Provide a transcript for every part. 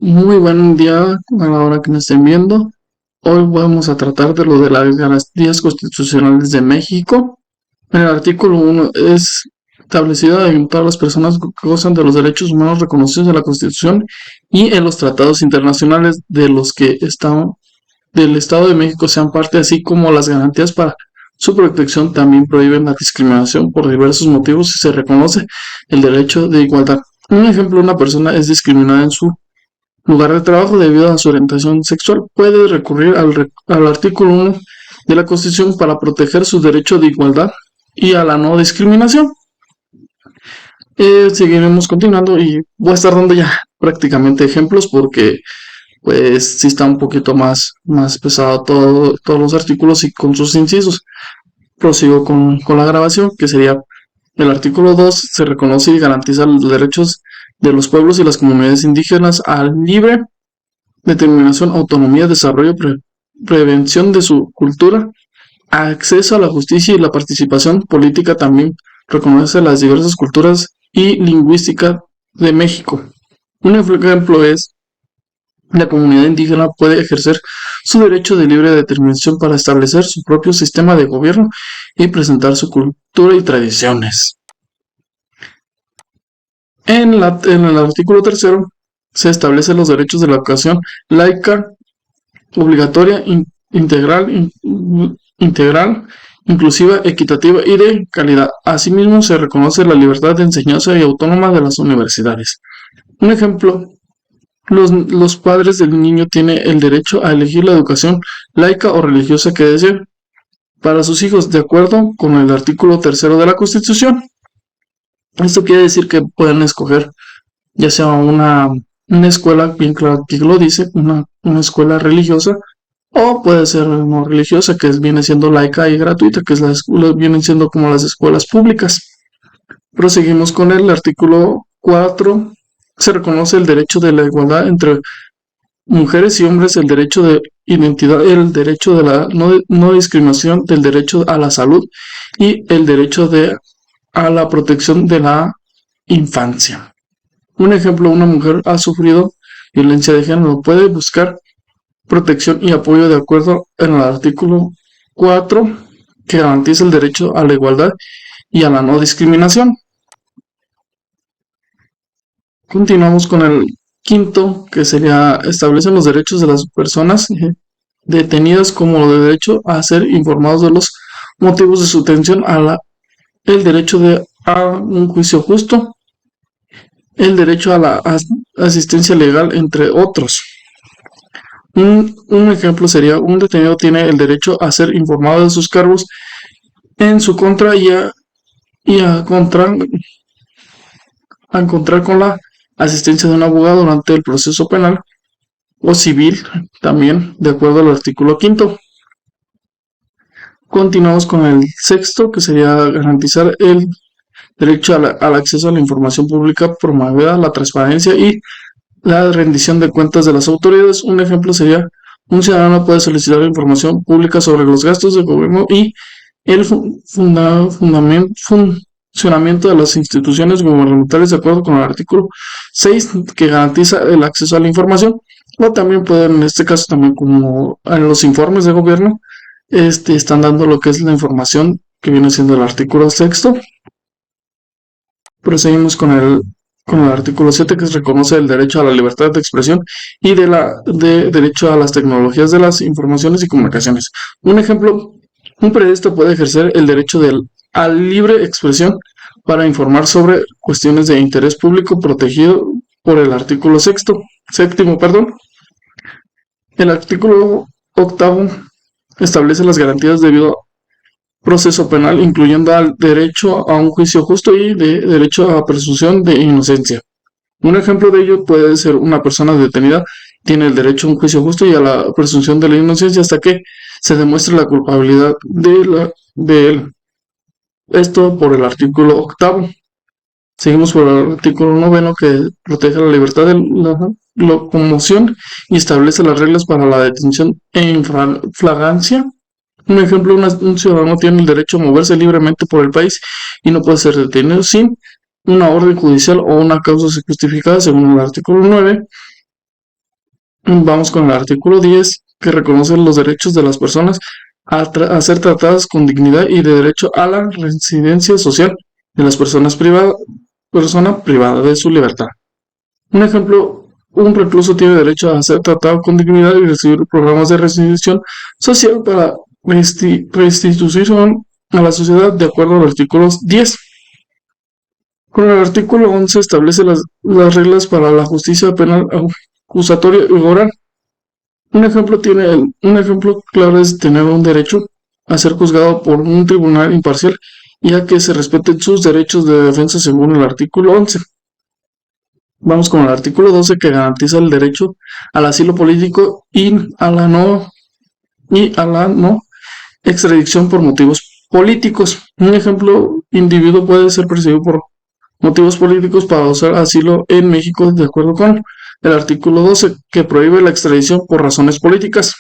Muy buen día a la hora que me estén viendo. Hoy vamos a tratar de lo de las garantías constitucionales de México. En el artículo 1 es establecido en todas las personas que gozan de los derechos humanos reconocidos en la Constitución y en los tratados internacionales de los que del Estado de México sean parte, así como las garantías para su protección también prohíben la discriminación por diversos motivos y se reconoce el derecho de igualdad. Un ejemplo, una persona es discriminada en su lugar de trabajo debido a su orientación sexual, puede recurrir al artículo 1 de la Constitución para proteger su derecho de igualdad y a la no discriminación. Seguiremos continuando y voy a estar dando ya prácticamente ejemplos porque pues sí está un poquito más pesado todos los artículos y con sus incisos. Prosigo con la grabación, que sería el artículo 2 se reconoce y garantiza los derechos de los pueblos y las comunidades indígenas al libre determinación, autonomía, desarrollo, prevención de su cultura, acceso a la justicia y la participación política. También reconoce las diversas culturas y lingüística de México. Un ejemplo es la comunidad indígena puede ejercer su derecho de libre determinación para establecer su propio sistema de gobierno y presentar su cultura y tradiciones. En el artículo tercero se establecen los derechos de la educación laica obligatoria, integral, inclusiva, equitativa y de calidad. Asimismo, se reconoce la libertad de enseñanza y autónoma de las universidades. Un ejemplo, los padres del niño tienen el derecho a elegir la educación laica o religiosa que deseen para sus hijos, de acuerdo con el artículo tercero de la Constitución. Esto quiere decir que pueden escoger ya sea una escuela, bien claro que lo dice, una escuela religiosa, o puede ser no religiosa, que viene siendo laica y gratuita, que es vienen siendo como las escuelas públicas. Proseguimos con el artículo 4. Se reconoce el derecho de la igualdad entre mujeres y hombres, el derecho de identidad, el derecho de la no discriminación, del derecho a la salud y el derecho a la protección de la infancia. Un ejemplo, una mujer ha sufrido violencia de género, puede buscar protección y apoyo de acuerdo en el artículo 4 que garantiza el derecho a la igualdad y a la no discriminación. Continuamos con el quinto, que sería establecen los derechos de las personas detenidas como el derecho a ser informados de los motivos de su detención, el derecho a un juicio justo, el derecho a la asistencia legal, entre otros. Un ejemplo sería un detenido tiene el derecho a ser informado de sus cargos en su contra y a encontrar con la asistencia de un abogado durante el proceso penal o civil, también de acuerdo al artículo quinto. Continuamos con el sexto, que sería garantizar el derecho al acceso a la información pública, promover la transparencia y la rendición de cuentas de las autoridades. Un ejemplo sería un ciudadano puede solicitar información pública sobre los gastos del gobierno y el funcionamiento de las instituciones gubernamentales de acuerdo con el artículo 6 que garantiza el acceso a la información, o también pueden, en este caso también como en los informes de gobierno, están dando lo que es la información que viene siendo el artículo sexto. Proseguimos con el artículo 7 que reconoce el derecho a la libertad de expresión y de derecho a las tecnologías de las informaciones y comunicaciones. Un ejemplo, un periodista puede ejercer el derecho a libre expresión para informar sobre cuestiones de interés público protegido por el artículo séptimo. El artículo octavo establece las garantías debido proceso penal, incluyendo al derecho a un juicio justo y de derecho a presunción de inocencia. Un ejemplo de ello puede ser una persona detenida tiene el derecho a un juicio justo y a la presunción de la inocencia hasta que se demuestre la culpabilidad de él. Esto por el artículo octavo. Seguimos por el artículo noveno que protege la libertad de la locomoción y establece las reglas para la detención en flagrancia. Un ejemplo, un ciudadano tiene el derecho a moverse libremente por el país y no puede ser detenido sin una orden judicial o una causa justificada según el artículo 9. Vamos con el artículo 10, que reconoce los derechos de las personas a ser tratadas con dignidad y de derecho a la residencia social de las personas persona privada de su libertad. Un ejemplo, un recluso tiene derecho a ser tratado con dignidad y recibir programas de residencia social para restitución a la sociedad de acuerdo al artículo 10. Con el artículo 11 establece las reglas para la justicia penal acusatoria y oral. Un ejemplo claro es tener un derecho a ser juzgado por un tribunal imparcial y a que se respeten sus derechos de defensa según el artículo 11. Vamos con el artículo 12, que garantiza el derecho al asilo político y a la no extradición por motivos políticos. Un ejemplo, individuo puede ser perseguido por motivos políticos para usar asilo en México de acuerdo con el artículo 12, que prohíbe la extradición por razones políticas.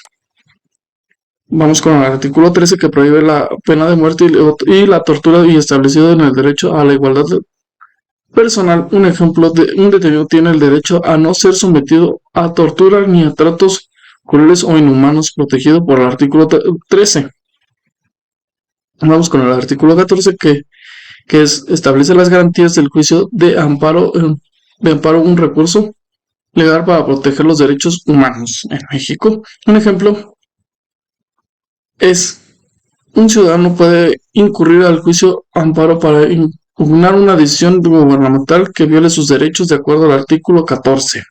Vamos con el artículo 13, que prohíbe la pena de muerte y la tortura y establecido en el derecho a la igualdad personal. Un ejemplo, un detenido tiene el derecho a no ser sometido a tortura ni a tratos crueles o inhumanos, protegido por el artículo 13. Vamos con el artículo 14, que establece las garantías del juicio de amparo, un recurso legal para proteger los derechos humanos en México. Un ejemplo es: un ciudadano puede incurrir al juicio amparo para impugnar una decisión gubernamental que viole sus derechos de acuerdo al artículo 14.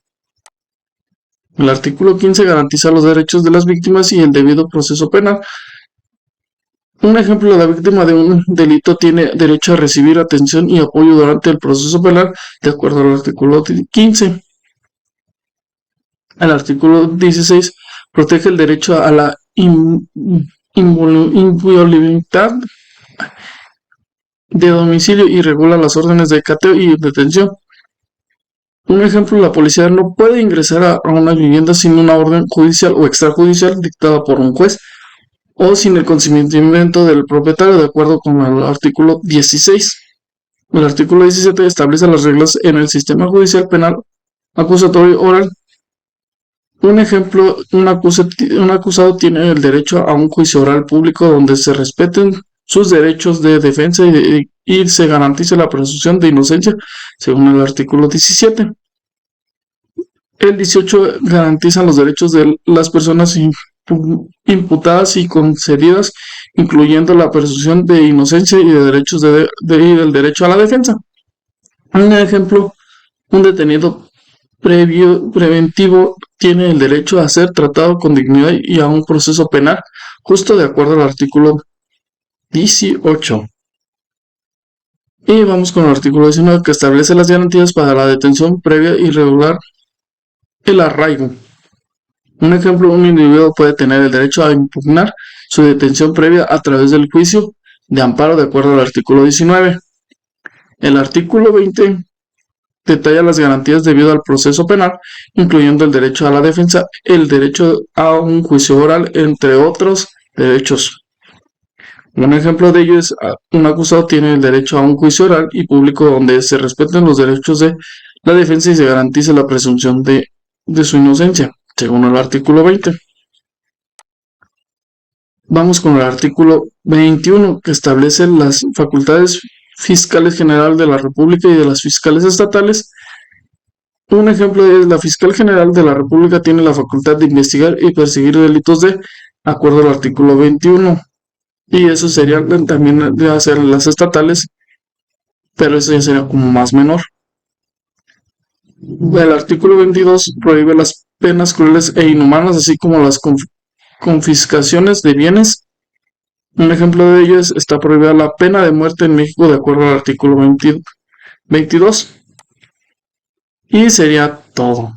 El artículo 15 garantiza los derechos de las víctimas y el debido proceso penal. Un ejemplo, la víctima de un delito tiene derecho a recibir atención y apoyo durante el proceso penal de acuerdo al artículo 15. El artículo 16 protege el derecho a la inviolabilidad de domicilio y regula las órdenes de cateo y detención. Un ejemplo, la policía no puede ingresar a una vivienda sin una orden judicial o extrajudicial dictada por un juez o sin el consentimiento del propietario, de acuerdo con el artículo 16. El artículo 17 establece las reglas en el sistema judicial penal acusatorio oral. Un ejemplo, un acusado tiene el derecho a un juicio oral público donde se respeten sus derechos de defensa y se garantice la presunción de inocencia según el artículo 17. El 18 garantiza los derechos de las personas imputadas y concedidas, incluyendo la presunción de inocencia y de derechos y del derecho a la defensa. Un ejemplo, un detenido preventivo tiene el derecho a ser tratado con dignidad y a un proceso penal justo de acuerdo al artículo 18. Y vamos con el artículo 19, que establece las garantías para la detención previa y regular el arraigo. Un ejemplo, un individuo puede tener el derecho a impugnar su detención previa a través del juicio de amparo de acuerdo al artículo 19. El artículo 20 detalla las garantías debido al proceso penal, incluyendo el derecho a la defensa, el derecho a un juicio oral, entre otros derechos. Un ejemplo de ello es: un acusado tiene el derecho a un juicio oral y público donde se respeten los derechos de la defensa y se garantice la presunción de su inocencia, según el artículo 20. Vamos con el artículo 21, que establece las facultades fiscales general de la República y de las fiscales estatales. Un ejemplo es: la fiscal general de la República tiene la facultad de investigar y perseguir delitos de acuerdo al artículo 21. Y eso sería también de hacer las estatales, pero eso ya sería como más menor. El artículo 22 prohíbe las penas crueles e inhumanas, así como las confiscaciones de bienes. Un ejemplo de ello es: está prohibida la pena de muerte en México de acuerdo al artículo 22. Y sería todo.